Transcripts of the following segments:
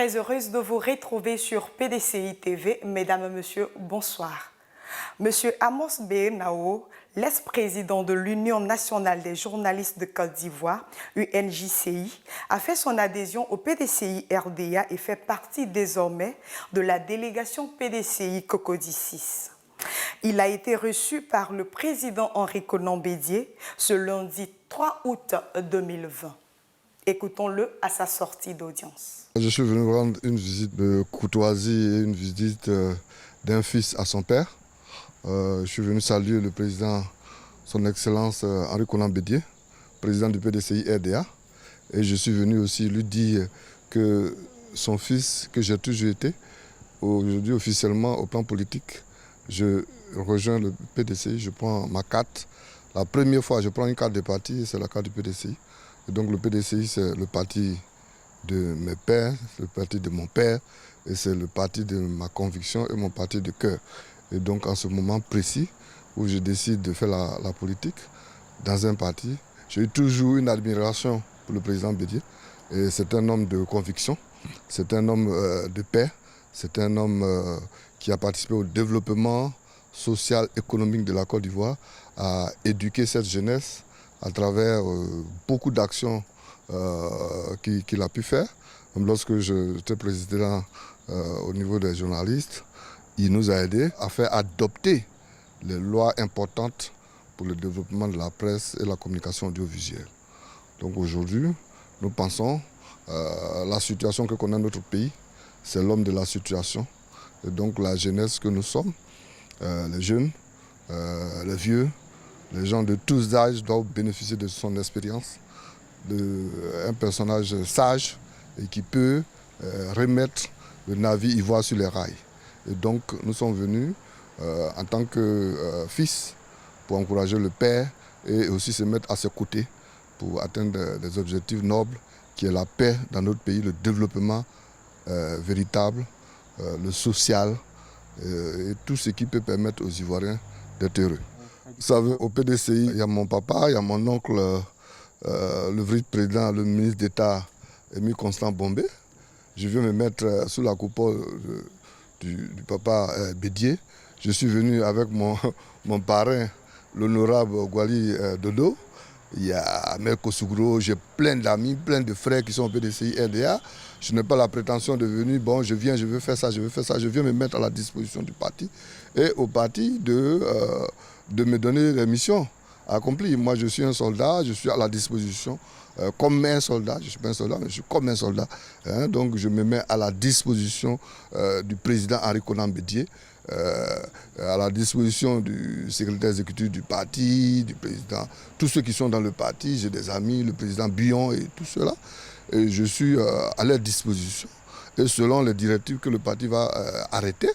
très heureuse de vous retrouver sur PDCI TV. Mesdames et messieurs, bonsoir. Monsieur Amos Nao, l'ex-président de l'Union nationale des journalistes de Côte d'Ivoire, UNJCI, a fait son adhésion au PDCI RDA et fait partie désormais de la délégation PDCI Cocody 6. Il a été reçu par le président Henri Konan Bédié ce lundi 3 août 2020. Écoutons-le à sa sortie d'audience. Je suis venu rendre une visite de courtoisie et une visite d'un fils à son père. Je suis venu saluer le président, son Excellence Henri Konan Bédié, président du PDCI RDA. Et je suis venu aussi lui dire que son fils, que j'ai toujours été, aujourd'hui officiellement au plan politique, je rejoins le PDCI, je prends ma carte. La première fois, je prends une carte de parti, c'est la carte du PDCI. Et donc le PDCI, c'est le parti de mes pères, le parti de mon père, et c'est le parti de ma conviction et mon parti de cœur. Et donc en ce moment précis où je décide de faire la politique dans un parti, j'ai eu toujours une admiration pour le président Bédié. Et c'est un homme de conviction, c'est un homme de paix, c'est un homme qui a participé au développement social, économique de la Côte d'Ivoire, à éduquer cette jeunesse à travers beaucoup d'actions qu'il a pu faire. Lorsque j'étais président au niveau des journalistes, il nous a aidés à faire adopter les lois importantes pour le développement de la presse et la communication audiovisuelle. Donc aujourd'hui, nous pensons la situation que connaît notre pays, c'est l'homme de la situation. Et donc la jeunesse que nous sommes, les jeunes, les vieux, les gens de tous âges doivent bénéficier de son expérience, d'un personnage sage et qui peut remettre le navire ivoire sur les rails. Et donc nous sommes venus en tant que fils pour encourager le père et aussi se mettre à ses côtés pour atteindre des objectifs nobles qui est la paix dans notre pays, le développement véritable, le social et tout ce qui peut permettre aux Ivoiriens d'être heureux. Vous savez, au PDCI, il y a mon papa, il y a mon oncle, le vice-président, le ministre d'État, Émile Constant Bombé. Je viens me mettre sous la coupole du papa Bédié. Je suis venu avec mon parrain, l'honorable Gwali Dodo. Il y a Mel Kosugro, j'ai plein d'amis, plein de frères qui sont au PDCI RDA. Je n'ai pas la prétention de venir, bon, je viens, je veux faire ça, je veux faire ça. Je viens me mettre à la disposition du parti et au parti de me donner les missions accomplies. Moi, je suis un soldat, je suis à la disposition comme un soldat. Je ne suis pas un soldat, mais je suis comme un soldat. Hein, donc, je me mets à la disposition du président Henri Konan Bédié, à la disposition du secrétaire exécutif du parti, du président, tous ceux qui sont dans le parti. J'ai des amis, le président Bion et tout cela. Et je suis à leur disposition. Et selon les directives que le parti va arrêter,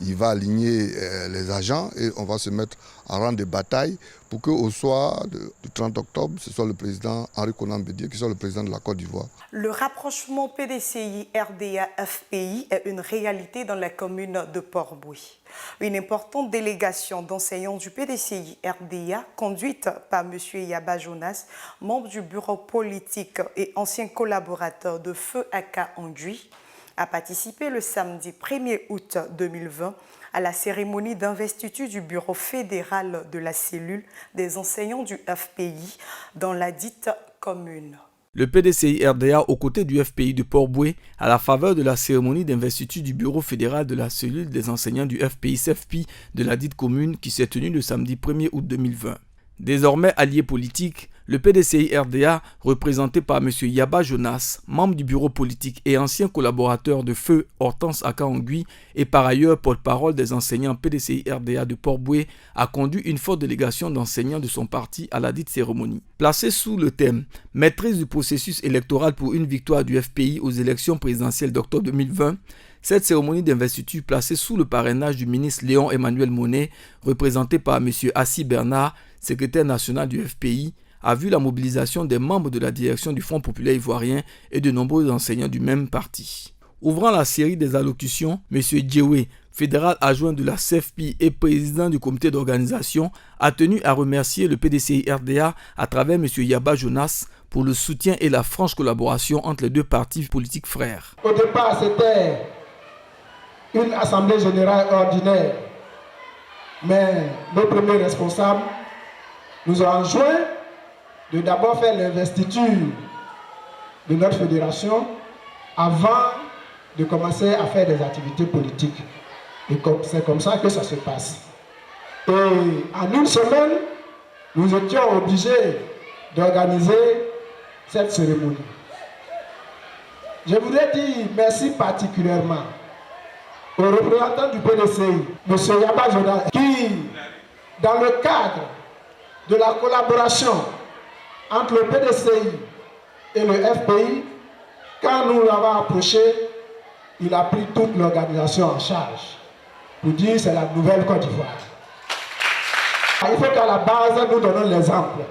il va aligner les agents et on va se mettre en rang de bataille pour qu'au soir du 30 octobre, ce soit le président Henri Konan Bédié qui soit le président de la Côte d'Ivoire. Le rapprochement PDCI-RDA-FPI est une réalité dans la commune de Port-Bouis. Une importante délégation d'enseignants du PDCI-RDA, conduite par M. Yaba Jonas, membre du bureau politique et ancien collaborateur de Feu Aka Andui, a participé le samedi 1er août 2020 à la cérémonie d'investiture du bureau fédéral de la cellule des enseignants du FPI dans la dite commune. Le PDCI RDA aux côtés du FPI de Port-Bouis à la faveur de la cérémonie d'investiture du bureau fédéral de la cellule des enseignants du FPI-CEFPI de la dite commune qui s'est tenue le samedi 1er août 2020. Désormais allié politique, le PDCI RDA, représenté par M. Yaba Jonas, membre du bureau politique et ancien collaborateur de Feu Hortense Aka Andui et par ailleurs porte-parole des enseignants PDCI RDA de Port-Bouis, a conduit une forte délégation d'enseignants de son parti à la dite cérémonie. Placée sous le thème « Maîtrise du processus électoral pour une victoire du FPI aux élections présidentielles d'octobre 2020 », cette cérémonie d'investiture placée sous le parrainage du ministre Léon Emmanuel Monnet, représenté par M. Assi Bernard, secrétaire national du FPI, a vu la mobilisation des membres de la direction du Front populaire ivoirien et de nombreux enseignants du même parti. Ouvrant la série des allocutions, M. Djewé, fédéral adjoint de la CEFPI et président du comité d'organisation, a tenu à remercier le PDCI RDA à travers M. Yaba Jonas pour le soutien et la franche collaboration entre les deux partis politiques frères. Au départ, c'était une assemblée générale ordinaire, mais nos premiers responsables nous ont enjoint de d'abord faire l'investiture de notre fédération avant de commencer à faire des activités politiques. Et c'est comme ça que ça se passe. Et en une semaine, nous étions obligés d'organiser cette cérémonie. Je voudrais dire merci particulièrement au représentant du PDCI, M. Yaba Jonas, qui, dans le cadre de la collaboration entre le PDCI et le FPI, quand nous l'avons approché, il a pris toute l'organisation en charge pour dire c'est la nouvelle Côte d'Ivoire. Il faut qu'à la base, nous donnons l'exemple.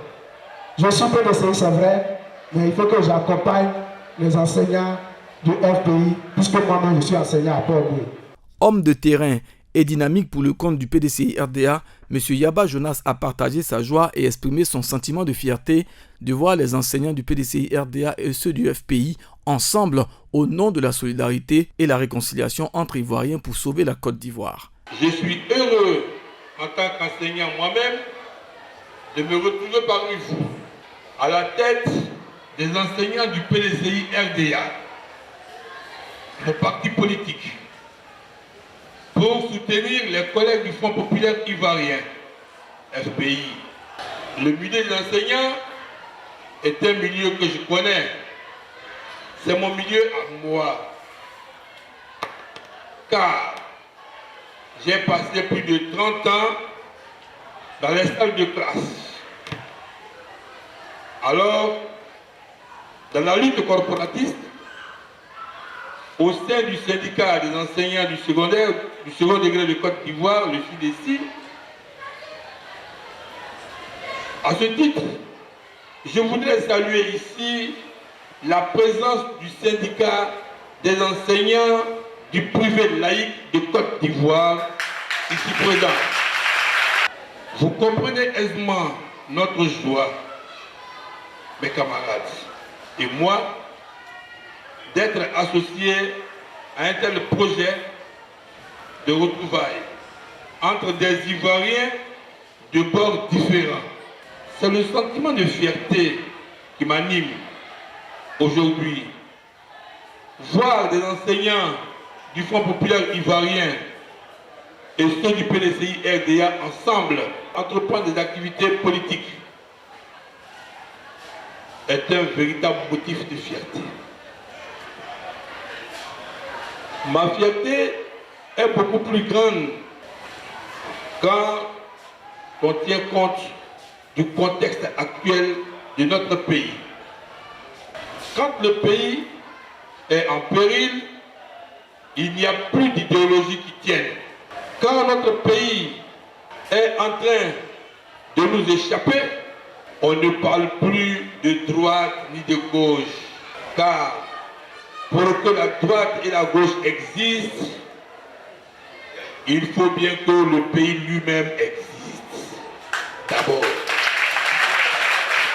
Je suis PDCI, c'est vrai, mais il faut que j'accompagne les enseignants du FPI, puisque moi-même je suis enseignant à Port-Boué. Homme de terrain et dynamique pour le compte du PDCI RDA, M. Yaba Jonas a partagé sa joie et exprimé son sentiment de fierté de voir les enseignants du PDCI RDA et ceux du FPI ensemble au nom de la solidarité et la réconciliation entre Ivoiriens pour sauver la Côte d'Ivoire. Je suis heureux en tant qu'enseignant moi-même de me retrouver parmi vous à la tête des enseignants du PDCI RDA, le parti politique, pour soutenir les collègues du Front populaire ivoirien, FPI. Le milieu des enseignants est un milieu que je connais. C'est mon milieu à moi. Car j'ai passé plus de 30 ans dans les salles de classe. Alors, dans la lutte corporatiste, au sein du syndicat des enseignants du secondaire, du second degré de Côte d'Ivoire, le SUDECI, à ce titre, je voudrais saluer ici la présence du syndicat des enseignants du privé laïque de Côte d'Ivoire, ici présent. Vous comprenez aisément notre joie, mes camarades, et moi, d'être associé à un tel projet de retrouvailles entre des Ivoiriens de bords différents. C'est le sentiment de fierté qui m'anime aujourd'hui. Voir des enseignants du Front populaire ivoirien et ceux du PDCI RDA ensemble entreprendre des activités politiques est un véritable motif de fierté. Ma fierté est beaucoup plus grande quand on tient compte du contexte actuel de notre pays. Quand le pays est en péril, il n'y a plus d'idéologie qui tienne. Quand notre pays est en train de nous échapper, on ne parle plus de droite ni de gauche. Car pour que la droite et la gauche existent, il faut bien que le pays lui-même existe. D'abord.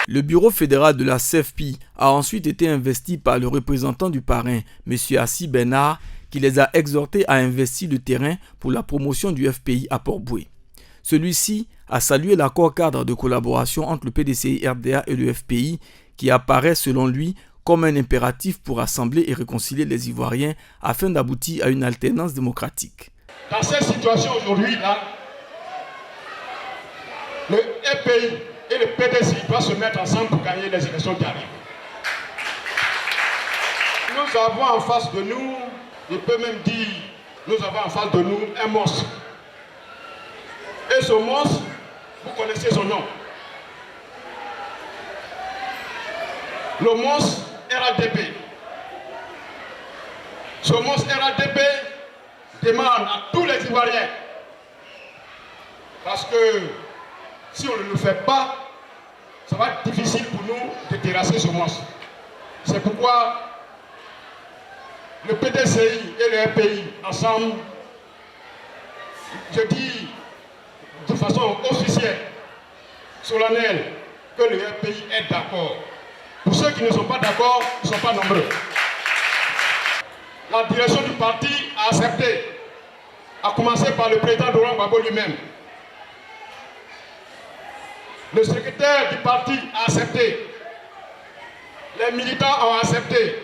Le bureau fédéral de la CFP a ensuite été investi par le représentant du parrain, M. Assi Bernard, qui les a exhortés à investir le terrain pour la promotion du FPI à Port-Boué. Celui-ci a salué l'accord cadre de collaboration entre le PDCI RDA et le FPI qui apparaît selon lui comme un impératif pour rassembler et réconcilier les Ivoiriens afin d'aboutir à une alternance démocratique. Dans cette situation aujourd'hui-là, le FPI et le PDCI doivent se mettre ensemble pour gagner les élections qui arrivent. Nous avons en face de nous, je peux même dire, nous avons en face de nous un monstre. Et ce monstre, vous connaissez son nom. Le monstre RADP. Ce monstre RADP demande à tous les Ivoiriens, parce que si on ne le fait pas, ça va être difficile pour nous de terrasser ce monstre. C'est pourquoi le PDCI et le FPI ensemble, je dis de façon officielle, solennelle, que le FPI est d'accord Pour ceux qui ne sont pas d'accord, ils ne sont pas nombreux. La direction du parti a accepté, à commencer par le président Laurent Gbagbo lui-même. Le secrétaire du parti a accepté. Les militants ont accepté.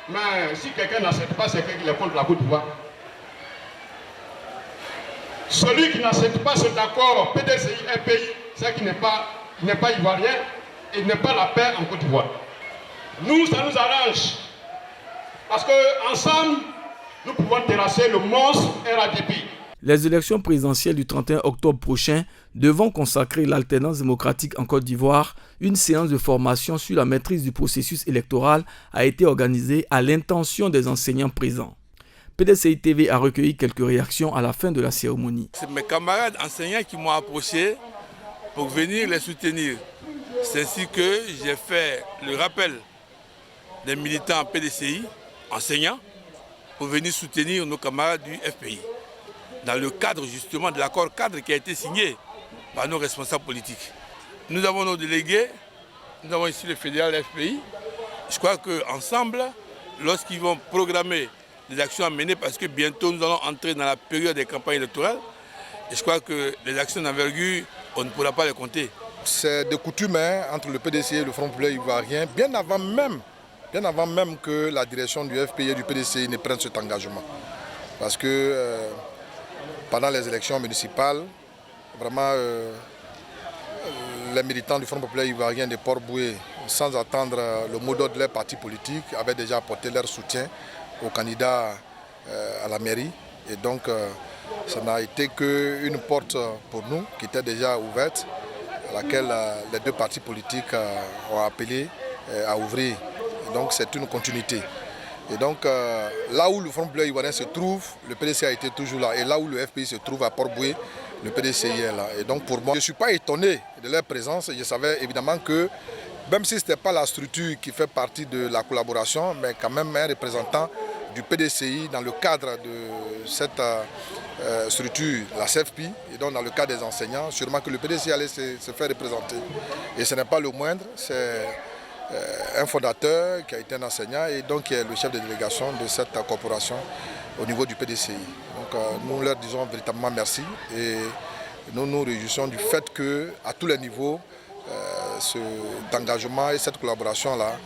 Mais si quelqu'un n'accepte pas, c'est qu'il est contre la Côte d'Ivoire. Celui qui n'accepte pas cet accord PDCI-RPI, c'est qu'il n'est pas ivoirien et il n'est pas la paix en Côte d'Ivoire. Nous, ça nous arrange. Parce qu'ensemble, nous pouvons terrasser le monstre RADP. Les élections présidentielles du 31 octobre prochain devront consacrer l'alternance démocratique en Côte d'Ivoire. Une séance de formation sur la maîtrise du processus électoral a été organisée à l'intention des enseignants présents. PDCI TV a recueilli quelques réactions à la fin de la cérémonie. C'est mes camarades enseignants qui m'ont approché pour venir les soutenir. C'est ainsi que j'ai fait le rappel des militants PDCI, enseignants, pour venir soutenir nos camarades du FPI. Dans le cadre justement de l'accord cadre qui a été signé par nos responsables politiques. Nous avons nos délégués, nous avons ici le fédéral FPI. Je crois qu'ensemble, lorsqu'ils vont programmer des actions à mener, parce que bientôt nous allons entrer dans la période des campagnes électorales, et je crois que les actions d'envergure, on ne pourra pas les compter. C'est de coutume entre le PDCI et le Front populaire ivoirien, bien avant même que la direction du FPI et du PDCI ne prenne cet engagement. Parce que pendant les élections municipales, vraiment, les militants du Front populaire ivoirien de Port-Boué, sans attendre le mot d'ordre de leur parti politique, avaient déjà apporté leur soutien aux candidats à la mairie. Et donc, ça n'a été qu'une porte pour nous qui était déjà ouverte, à laquelle les deux partis politiques ont appelé à ouvrir. Et donc, c'est une continuité. Et donc, là où le Front populaire ivoirien se trouve, le PDCI a été toujours là. Et là où le FPI se trouve à Port-Boué, le PDCI est là. Et donc, pour moi, je ne suis pas étonné de leur présence. Je savais évidemment que, même si ce n'était pas la structure qui fait partie de la collaboration, mais quand même un représentant du PDCI dans le cadre de cette structure, la CFP, et donc dans le cadre des enseignants, sûrement que le PDCI allait se faire représenter. Et ce n'est pas le moindre, c'est un fondateur qui a été un enseignant et donc qui est le chef de délégation de cette corporation au niveau du PDCI. Donc nous leur disons véritablement merci et nous nous réjouissons du fait qu'à tous les niveaux, cet engagement et cette collaboration-là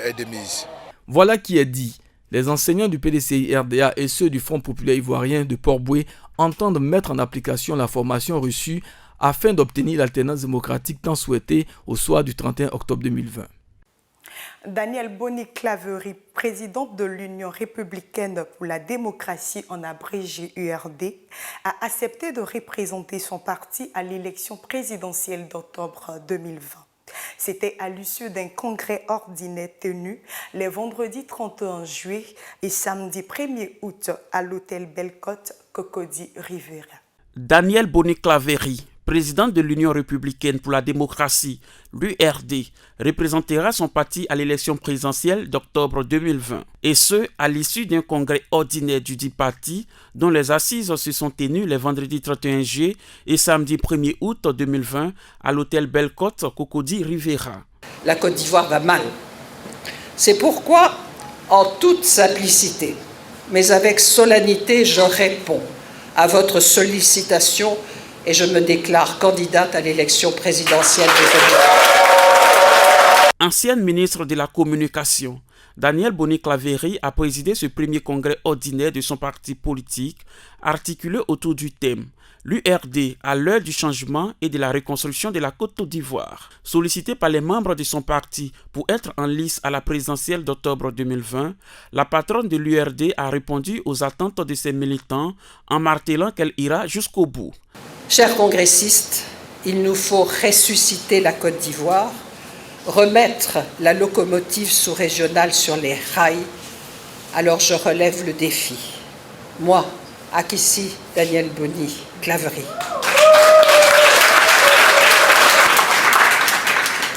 est de mise. Voilà qui est dit. Les enseignants du PDCI RDA et ceux du Front populaire ivoirien de Port-Boué entendent mettre en application la formation reçue afin d'obtenir l'alternance démocratique tant souhaitée au soir du 31 octobre 2020. Daniel Boni-Claverie, présidente de l'Union républicaine pour la démocratie en abrégé URD, a accepté de représenter son parti à l'élection présidentielle d'octobre 2020. C'était à l'issue d'un congrès ordinaire tenu les vendredis 31 juillet et samedi 1er août à l'hôtel Bellecote, Cocody Rivera. Daniel Boni-Claverie, président de l'Union républicaine pour la démocratie, l'URD, représentera son parti à l'élection présidentielle d'octobre 2020. Et ce, à l'issue d'un congrès ordinaire du dit parti, dont les assises se sont tenues les vendredis 31 juillet et samedi 1er août 2020 à l'hôtel Bellecote, Cocody Rivera. La Côte d'Ivoire va mal. C'est pourquoi, en toute simplicité, mais avec solennité, je réponds à votre sollicitation et je me déclare candidate à l'élection présidentielle de 2020. Ancienne ministre de la Communication, Daniel Boni-Claverie a présidé ce premier congrès ordinaire de son parti politique, articulé autour du thème « L'URD à l'heure du changement et de la reconstruction de la Côte d'Ivoire ». Sollicitée par les membres de son parti pour être en lice à la présidentielle d'octobre 2020, la patronne de l'URD a répondu aux attentes de ses militants en martelant qu'elle ira jusqu'au bout. Chers congressistes, il nous faut ressusciter la Côte d'Ivoire, remettre la locomotive sous-régionale sur les rails. Alors je relève le défi. Moi, Akissi Daniel Boni-Claverie.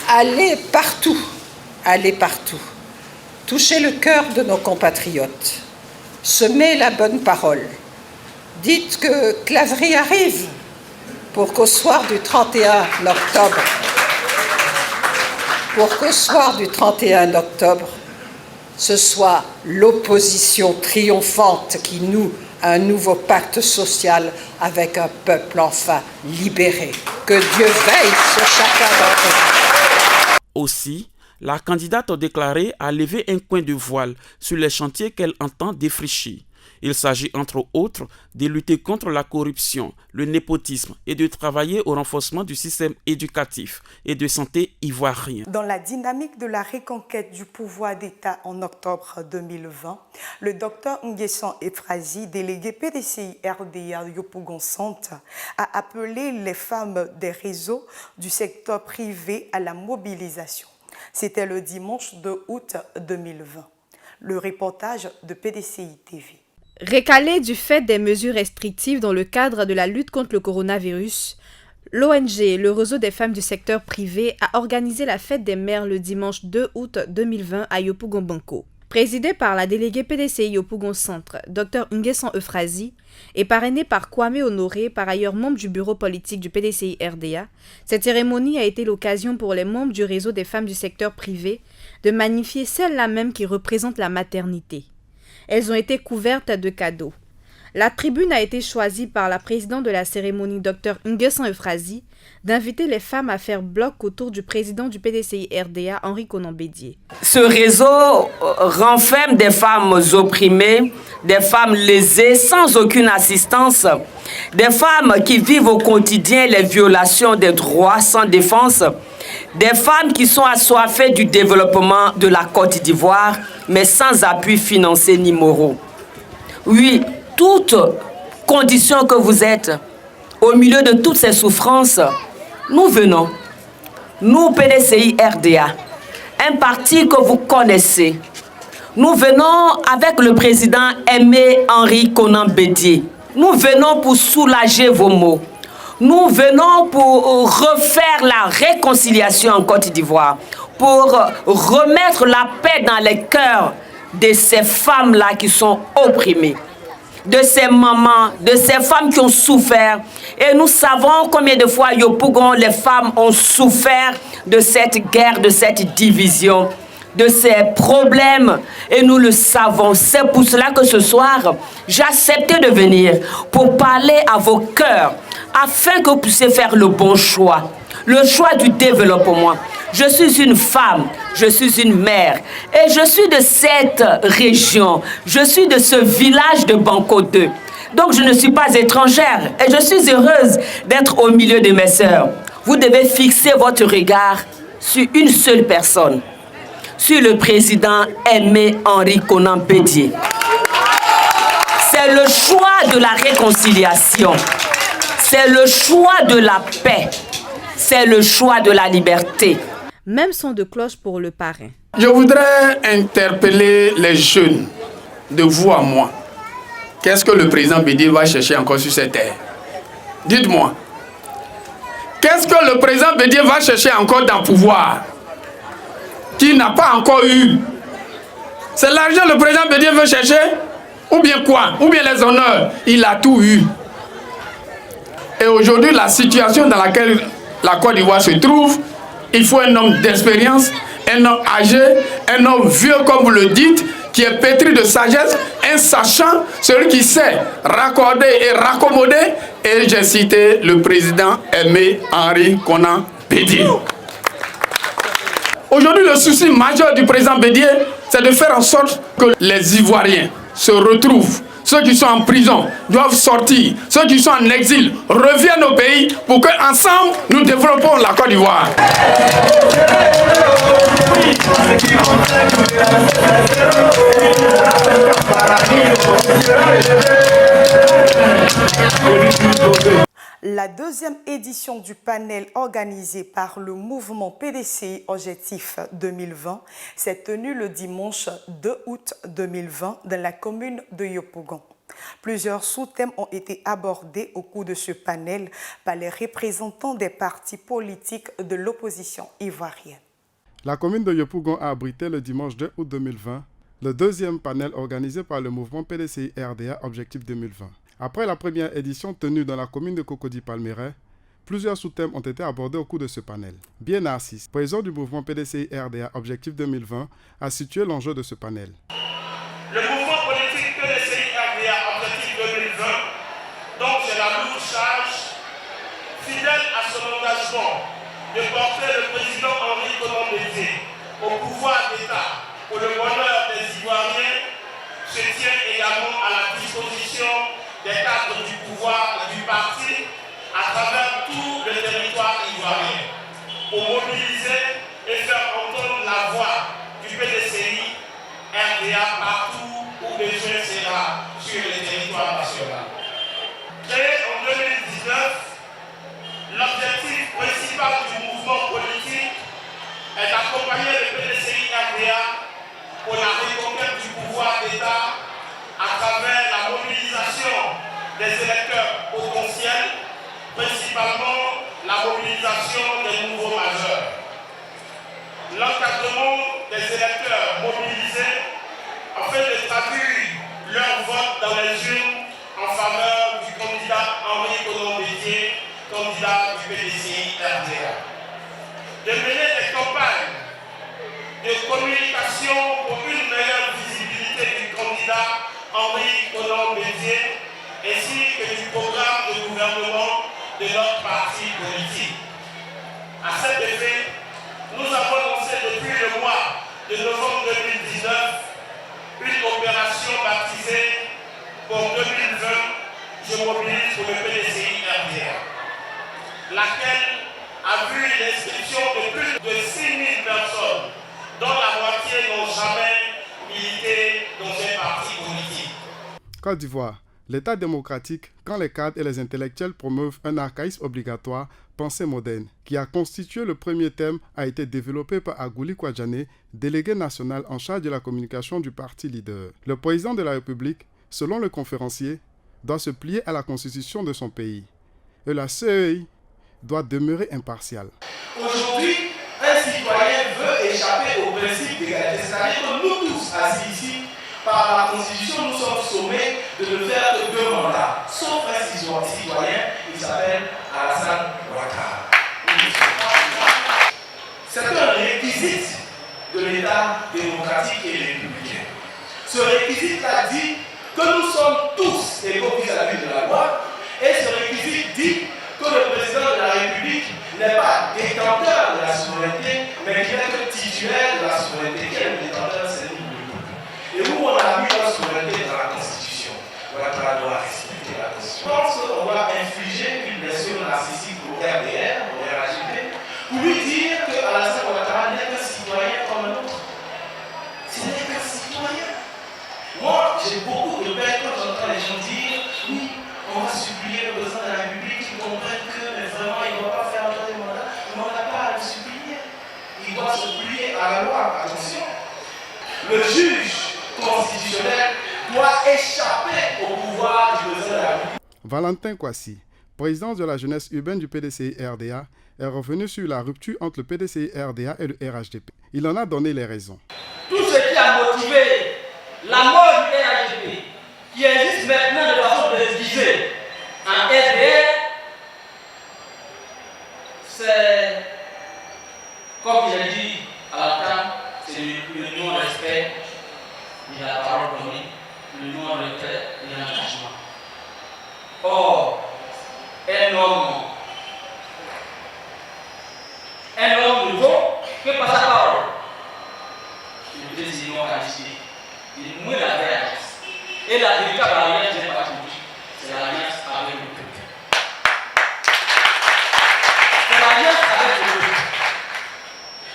Allez partout, touchez le cœur de nos compatriotes, semez la bonne parole. Dites que Claverie arrive pour qu'au soir du 31 octobre, pour qu'au soir du 31 octobre, ce soit l'opposition triomphante qui noue un nouveau pacte social avec un peuple enfin libéré. Que Dieu veille sur chacun d'entre nous. Aussi, la candidate a déclaré à lever un coin de voile sur les chantiers qu'elle entend défricher. Il s'agit entre autres de lutter contre la corruption, le népotisme et de travailler au renforcement du système éducatif et de santé ivoirien. Dans la dynamique de la reconquête du pouvoir d'État en octobre 2020, le docteur Nguessan Efrazi, délégué PDCI RDA Yopougon Centre, a appelé les femmes des réseaux du secteur privé à la mobilisation. C'était le dimanche 2 août 2020. Le reportage de PDCI TV. Recalé du fait des mesures restrictives dans le cadre de la lutte contre le coronavirus, l'ONG, le réseau des femmes du secteur privé, a organisé la fête des mères le dimanche 2 août 2020 à Yopougon Banco. Présidée par la déléguée PDCI Yopougon Centre, Dr Nguessan Efrazi, et parrainée par Kwame Honoré, par ailleurs membre du bureau politique du PDCI RDA, cette cérémonie a été l'occasion pour les membres du réseau des femmes du secteur privé de magnifier celle-là même qui représente la maternité. Elles ont été couvertes de cadeaux. La tribune a été choisie par la présidente de la cérémonie, Dr Nguessan Efrazi, d'inviter les femmes à faire bloc autour du président du PDCI RDA, Henri Konan Bédié. Ce réseau renferme des femmes opprimées, des femmes lésées sans aucune assistance, des femmes qui vivent au quotidien les violations des droits sans défense, des femmes qui sont assoiffées du développement de la Côte d'Ivoire, mais sans appui financier ni moraux. Oui, toutes conditions que vous êtes, au milieu de toutes ces souffrances, nous venons, nous PDCI RDA, un parti que vous connaissez, nous venons avec le président Aimé Henri Konan Bédié. Nous venons pour soulager vos maux. Nous venons pour refaire la réconciliation en Côte d'Ivoire, pour remettre la paix dans les cœurs de ces femmes-là qui sont opprimées, de ces mamans, de ces femmes qui ont souffert. Et nous savons combien de fois, Yopougon, les femmes ont souffert de cette guerre, de cette division, de ces problèmes. Et nous le savons. C'est pour cela que ce soir, j'ai accepté de venir pour parler à vos cœurs, afin que vous puissiez faire le bon choix, le choix du développement. Je suis une femme, je suis une mère, et je suis de cette région, je suis de ce village de Banco 2. Donc je ne suis pas étrangère, et je suis heureuse d'être au milieu de mes sœurs. Vous devez fixer votre regard sur une seule personne, sur le président Aimé Henri Konan Bédié. C'est le choix de la réconciliation. C'est le choix de la paix. C'est le choix de la liberté. Même son de cloche pour le parrain. Je voudrais interpeller les jeunes, de vous à moi. Qu'est-ce que le président Bédié va chercher encore sur cette terre? Dites-moi. Qu'est-ce que le président Bédié va chercher encore dans le pouvoir qu'il n'a pas encore eu? C'est l'argent que le président Bédié veut chercher? Ou bien quoi? Ou bien les honneurs? Il a tout eu. Et aujourd'hui, la situation dans laquelle la Côte d'Ivoire se trouve, il faut un homme d'expérience, un homme âgé, un homme vieux, comme vous le dites, qui est pétri de sagesse, un sachant, celui qui sait raccorder et raccommoder. Et j'ai cité le président Aimé Henri Konan Bédié. Aujourd'hui, le souci majeur du président Bédié, c'est de faire en sorte que les Ivoiriens se retrouvent. Ceux qui sont en prison doivent sortir. Ceux qui sont en exil reviennent au pays pour qu'ensemble, nous développons la Côte d'Ivoire. La deuxième édition du panel organisé par le mouvement PDCI Objectif 2020 s'est tenue le dimanche 2 août 2020 dans la commune de Yopougon. Plusieurs sous-thèmes ont été abordés au cours de ce panel par les représentants des partis politiques de l'opposition ivoirienne. La commune de Yopougon a abrité le dimanche 2 août 2020 le deuxième panel organisé par le mouvement PDCI RDA Objectif 2020. Après la première édition tenue dans la commune de Cocody-Palmeraie, Plusieurs sous-thèmes ont été abordés au cours de ce panel. Bien Narcisse, président du mouvement PDCI-RDA Objectif 2020, a situé l'enjeu de ce panel. Le mouvement politique PDCI-RDA Objectif 2020, donc c'est la lourde charge, fidèle à son engagement de porter le président Henri Konan Bédié au pouvoir d'État pour le bonheur des Ivoiriens, se tient également à la disposition des cadres du pouvoir et du parti à travers tout le territoire ivoirien pour mobiliser et faire entendre la voix du PDCI RDA partout où besoin sera sur le territoire national. Créé en 2019, l'objectif principal du mouvement politique est d'accompagner le PDCI RDA pour la reconquête du pouvoir d'État à travers la mobilisation des électeurs potentiels, principalement la mobilisation des nouveaux majeurs. L'encadrement des électeurs mobilisés afin de traduire leur vote dans les urnes en faveur du candidat Henri Konan Bédié, candidat du PDCI RDA. De mener des campagnes de communication pour une meilleure visibilité du candidat Henri Konan Bédié ainsi que du programme de gouvernement de notre parti politique. À cet effet, nous avons lancé depuis le mois de novembre 2019 une opération baptisée pour 2020 Je mobilise pour le PDCI RDA, laquelle a vu l'inscription de plus de 6 000 personnes, dont la moitié n'ont jamais milité dans un parti politique. Côte d'Ivoire, l'État démocratique, quand les cadres et les intellectuels promeuvent un archaïsme obligatoire, pensée moderne, qui a constitué le premier thème, a été développé par Agouli Kouadjane, délégué national en charge de la communication du parti leader. Le président de la République, selon le conférencier, doit se plier à la constitution de son pays. Et la CEI doit demeurer impartiale. Aujourd'hui, un citoyen veut échapper au principe d'égalité. C'est-à-dire que nous tous, assis ici, par la Constitution, nous sommes sommés de ne faire que 2 mandats. Sauf un citoyen, il s'appelle Alassane Ouattara. C'est un réquisite de l'État démocratique et républicain. Ce réquisite-là dit que nous sommes tous égaux vis-à-vis de la loi, et ce réquisite dit que le président de la République n'est pas détenteur de la souveraineté, mais qu'il est que titulaire de la souveraineté. Qui est le détenteur? C'est nous, le peuple. Et où on a mis la souveraineté dans la Constitution. Ouattara doit respecter la Constitution. Je pense qu'on va infliger une blessure narcissique au RDR, au RHP, pour lui dire que Alassane Ouattara n'est qu'un citoyen comme un autre. Ce n'est qu'un citoyen. Moi, j'ai beaucoup de peine quand j'entends les gens dire oui, on va supplier le président de la République qui comprenne que, mais vraiment, il ne doit pas faire un troisième mandat. Mais on n'a pas à le supplier. Il doit se plier à la loi. Attention. Le juge constitutionnel doit échapper au pouvoir du président de la République. Valentin Kwasi, président de la jeunesse urbaine du PDCI-RDA, est revenu sur la rupture entre le PDCI-RDA et le RHDP. Il en a donné les raisons. Tout ce qui a motivé la mort du RHDP, qui existe maintenant de façon déguisée en RDR, c'est, comme j'ai dit à la table, c'est le non-respect de la parole donnée, le non-retrait de l'engagement. Or, un homme nouveau, que par sa parole, le président a décidé. Il mouille la alliance. Et la véritable alliance n'est pas politique, c'est l'alliance avec le peuple. C'est l'alliance avec le peuple.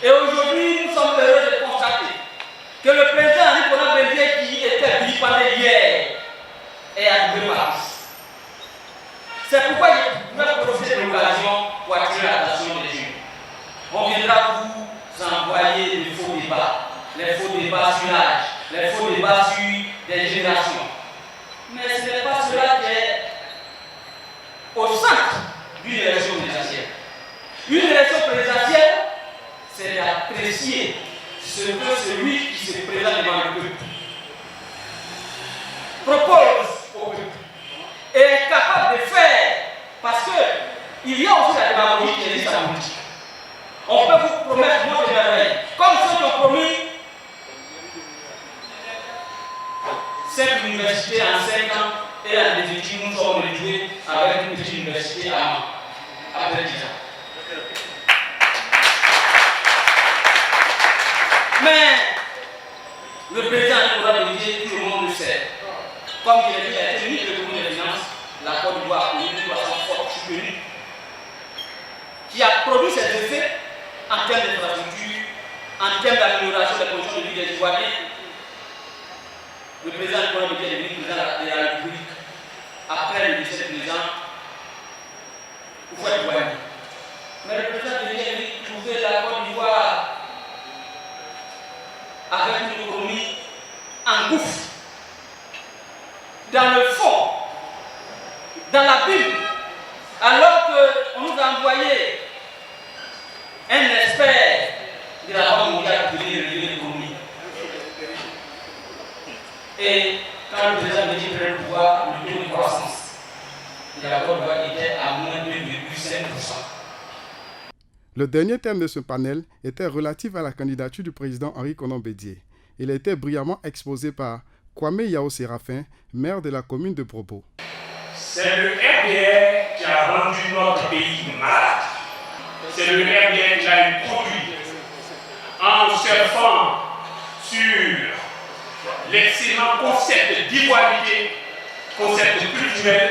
Et aujourd'hui, nous sommes heureux de constater que le président Henri Konan Bédié, qui était vilipendé hier, est arrivé par Paris. C'est pourquoi je vais profiter de l'occasion pour attirer l'attention des jeunes. On viendra vous envoyer les faux débats sur l'âge, les faux débats sur des générations. Mais ce n'est pas cela qui est au centre d'une élection présidentielle. Une élection présidentielle, c'est d'apprécier ce que celui qui se présente devant le peuple propose au peuple et est capable de faire, parce que il y a aussi la démagogie qui existe en politique. On peut vous promettre votre merveille, comme ceux qui ont promis 5 universités en 5 ans, et en définitive, nous sommes retrouvés avec une petite université après 10 ans. Mais le président Nicolas Bédié, tout le monde le sait. Comme je l'ai dit, il a été ministre de l'économie et des finances, la Côte d'Ivoire a connu une croissance forte soutenue, qui a produit ses effets en termes d'infrastructure, en termes d'amélioration des conditions de vie des Ivoiriens. Le président Nicolas Bédié est devenu président de la République après le décès du président Houphouët-Boigny. Mais le président Bédié est venu trouver la Côte d'Ivoire avec une économie en gouffre, dans le fond, dans l'abîme, alors qu'on nous a envoyé un expert de la Banque mondiale pour venir relever l'économie. Et quand le président Bédié prenait le pouvoir, le taux de croissance de la Côte d'Ivoire était à moins de 2,5%. Le dernier thème de ce panel était relatif à la candidature du président Henri Konan Bédié. Il a été brillamment exposé par Kwame Yao Séraphin, maire de la commune de Brobo. C'est le RDR qui a rendu notre pays malade. C'est le RDR qui a introduit en surfant sur l'excellent concept d'ivoirité, concept culturel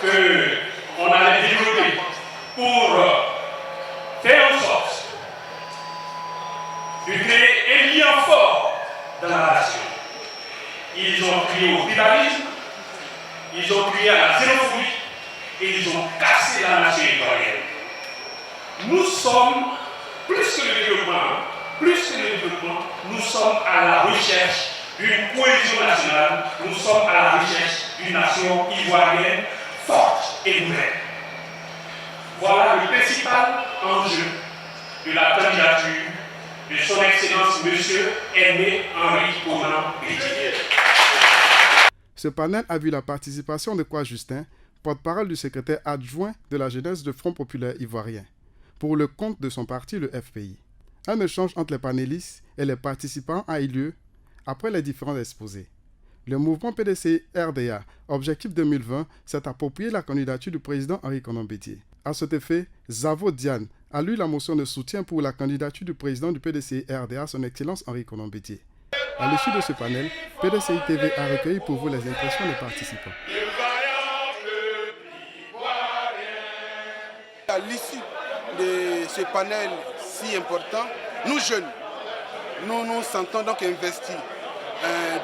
qu'on allait développer pour faire en sorte de créer un lien fort dans la nation. Ils ont crié au tribalisme, ils ont crié à la xénophobie et ils ont cassé la nation ivoirienne. Nous sommes, plus que le développement, nous sommes à la recherche d'une cohésion nationale, nous sommes à la recherche d'une nation ivoirienne forte et nouvelle. Voilà le principal enjeu de la candidature de son Excellence M. Aimé Henri Konan Bédié. Ce panel a vu la participation de Kwa Justin, porte-parole du secrétaire adjoint de la jeunesse du Front populaire ivoirien, pour le compte de son parti, le FPI. Un échange entre les panélistes et les participants a eu lieu après les différents exposés. Le mouvement PDCI-RDA, Objectif 2020, s'est approprié la candidature du président Henri Konan Bédié. À cet effet, Zavo Diane a lu la motion de soutien pour la candidature du président du PDCI-RDA, son Excellence Henri Konan Bédié. À l'issue de ce panel, PDCI TV a recueilli pour vous les impressions des participants. À l'issue de ce panel si important, nous jeunes, nous nous sentons donc investis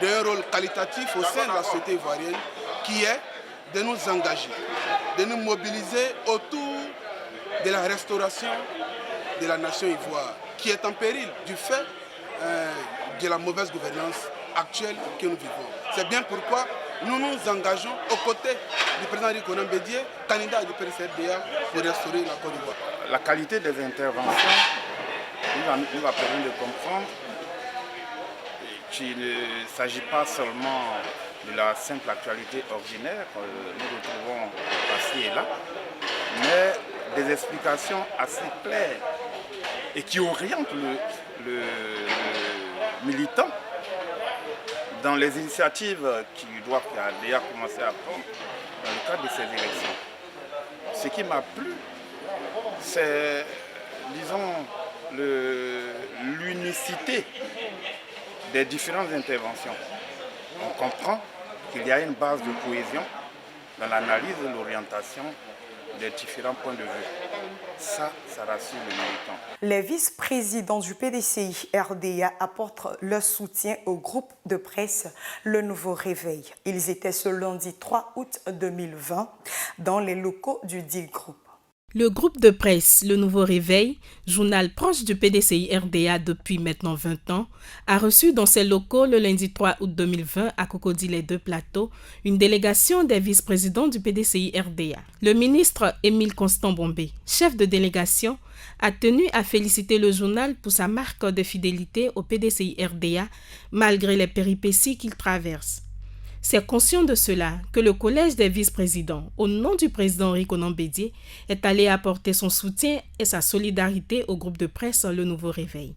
d'un rôle qualitatif au sein de la société ivoirienne qui est de nous engager, de nous mobiliser autour de la restauration de la nation ivoire qui est en péril du fait de la mauvaise gouvernance actuelle que nous vivons. C'est bien pourquoi nous nous engageons aux côtés du président Henri Konan Bédié, candidat du PDCI-RDA pour restaurer la Côte d'Ivoire. La qualité des interventions nous va permettre de comprendre qu'il ne s'agit pas seulement de la simple actualité ordinaire que nous retrouvons ici et là, mais des explications assez claires et qui orientent le militant dans les initiatives qu'il doit déjà commencer à prendre dans le cadre de ces élections. Ce qui m'a plu, c'est, disons, l'unicité des différentes interventions. On comprend qu'il y a une base de cohésion dans l'analyse et l'orientation des différents points de vue. Ça rassure les militants. Les vice-présidents du PDCI-RDA apportent leur soutien au groupe de presse Le Nouveau Réveil. Ils étaient ce lundi 3 août 2020 dans les locaux du dit groupe. Le groupe de presse Le Nouveau Réveil, journal proche du PDCI-RDA depuis maintenant 20 ans, a reçu dans ses locaux le lundi 3 août 2020 à Cocody-les-Deux-Plateaux une délégation des vice-présidents du PDCI-RDA. Le ministre Émile Constant Bombé, chef de délégation, a tenu à féliciter le journal pour sa marque de fidélité au PDCI-RDA malgré les péripéties qu'il traverse. C'est conscient de cela que le Collège des vice-présidents, au nom du président Henri Konan Bédié, est allé apporter son soutien et sa solidarité au groupe de presse Le Nouveau Réveil.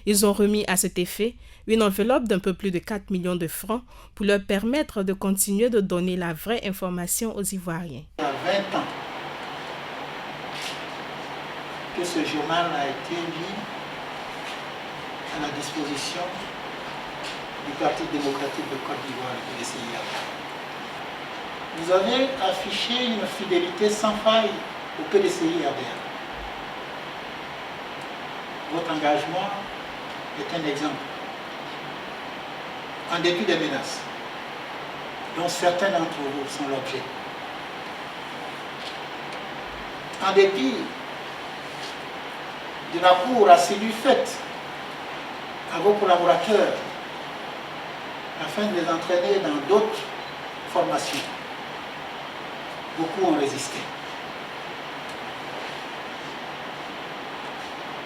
Ils ont remis à cet effet une enveloppe d'un peu plus de 4 millions de francs pour leur permettre de continuer de donner la vraie information aux Ivoiriens. Il y a 20 ans que ce journal a été mis à la disposition du Parti démocratique de Côte d'Ivoire, le PDCI. Vous avez affiché une fidélité sans faille au PDCI RDA. Votre engagement est un exemple. En dépit des menaces, dont certains d'entre vous sont l'objet. En dépit de la cour assidue faite à vos collaborateurs afin de les entraîner dans d'autres formations. Beaucoup ont résisté.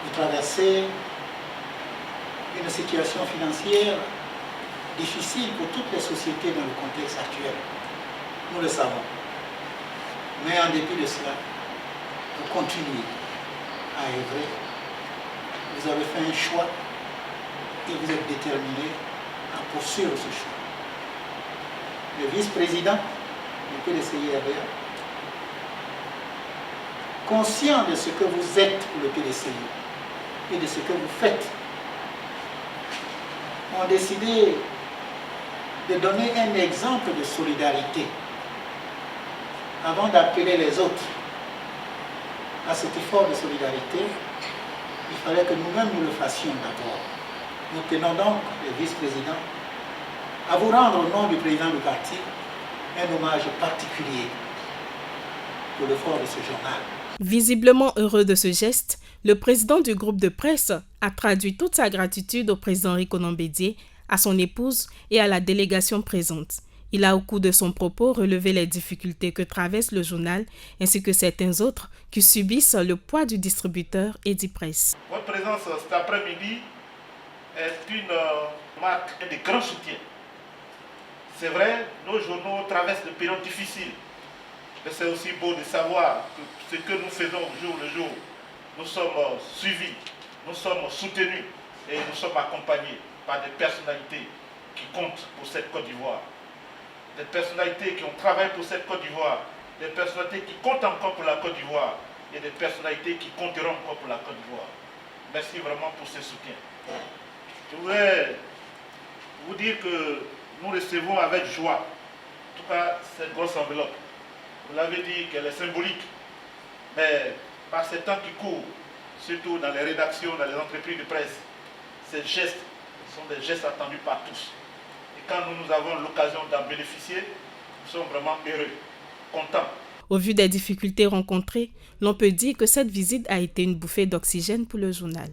Vous traversez une situation financière difficile pour toutes les sociétés dans le contexte actuel. Nous le savons. Mais en dépit de cela, vous continuez à œuvrer. Vous avez fait un choix et vous êtes déterminé à poursuivre ce choix. Le vice-président du PDCI RDA, conscient de ce que vous êtes pour le PDCI et de ce que vous faites, ont décidé de donner un exemple de solidarité avant d'appeler les autres à cet effort de solidarité. Il fallait que nous-mêmes nous le fassions d'abord. Nous tenons donc, le vice-président, à vous rendre au nom du président du parti un hommage particulier pour l'effort de ce journal. Visiblement heureux de ce geste, le président du groupe de presse a traduit toute sa gratitude au président Henri Konan Bédié, à son épouse et à la délégation présente. Il a au cours de son propos relevé les difficultés que traverse le journal ainsi que certains autres qui subissent le poids du distributeur Edipresse. Votre présence cet après-midi est une marque de grand soutien. C'est vrai, nos journaux traversent des périodes difficiles, mais c'est aussi beau de savoir que ce que nous faisons jour le jour, nous sommes suivis, nous sommes soutenus et nous sommes accompagnés par des personnalités qui comptent pour cette Côte d'Ivoire. Des personnalités qui ont travaillé pour cette Côte d'Ivoire, des personnalités qui comptent encore pour la Côte d'Ivoire et des personnalités qui compteront encore pour la Côte d'Ivoire. Merci vraiment pour ce soutien. Je voudrais vous dire que nous recevons avec joie, en tout cas, cette grosse enveloppe. Vous l'avez dit qu'elle est symbolique, mais par ces temps qui courent, surtout dans les rédactions, dans les entreprises de presse, ces gestes sont des gestes attendus par tous. Et quand nous avons l'occasion d'en bénéficier, nous sommes vraiment heureux, contents. Au vu des difficultés rencontrées, l'on peut dire que cette visite a été une bouffée d'oxygène pour le journal.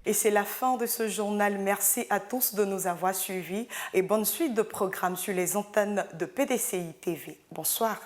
Et c'est la fin de ce journal. Merci à tous de nous avoir suivis et bonne suite de programmes sur les antennes de PDCI TV. Bonsoir.